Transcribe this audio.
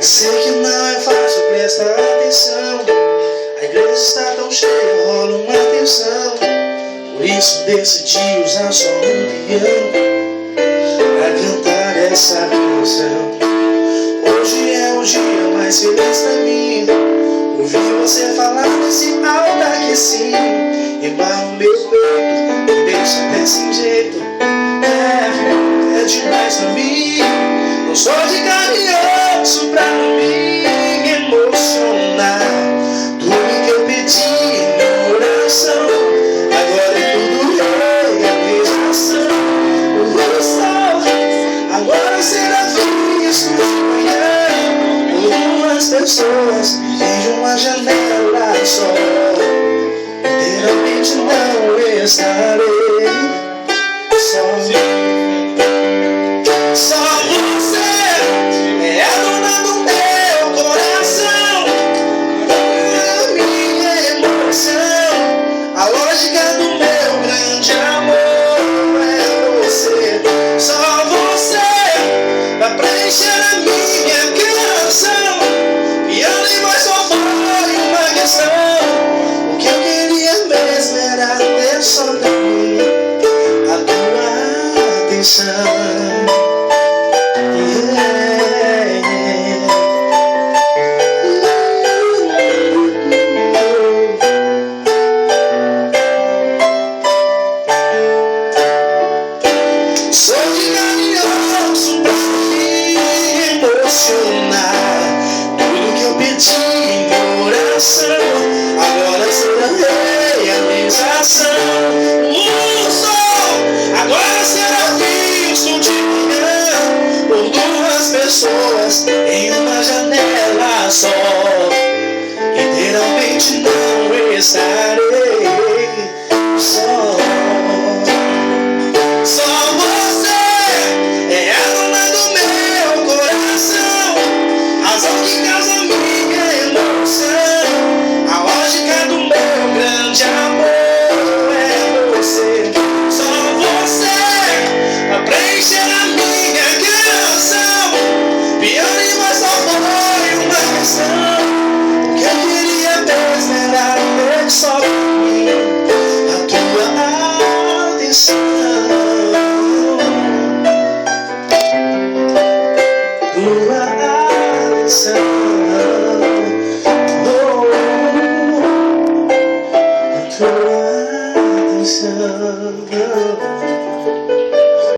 Sei que não é fácil prestar atenção. A igreja está tão cheia, rola uma tensão. Por isso decidi usar só um piano pra cantar essa canção. Hoje é o dia mais feliz pra mim. Ouvir você falar desse alto aqui sim. Rimar o meu peito, me deixa até sem jeito. É demais pra mim. Não sou de carne e osso pra me emocionar. Tudo que eu pedi na oração, agora é tudo realização. O sol agora será visto de manhã por duas pessoas em uma janela só. Literalmente não estarei só. Só você é a dona do meu coração, a minha emoção, a lógica do meu grande amor é você. Só você vai preencher a minha canção. Piano e voz só foi uma questão. O que eu queria mesmo era ter só pra mim a tua atenção. Sou de carne e osso pra me emocionar. Tudo que eu pedi em oração, agora será realização. O sol agora será visto de manhã por duas pessoas em uma janela só. Literalmente não estarei só. Só você é a dona do meu coração, razão que causa minha emoção, a lógica do meu grande amor é você. Só você vai preencher a minha canção. Piano e voz só foi uma questão. O que eu queria mesmo era ter só pra mim a tua atenção. Tua atenção, tua atenção.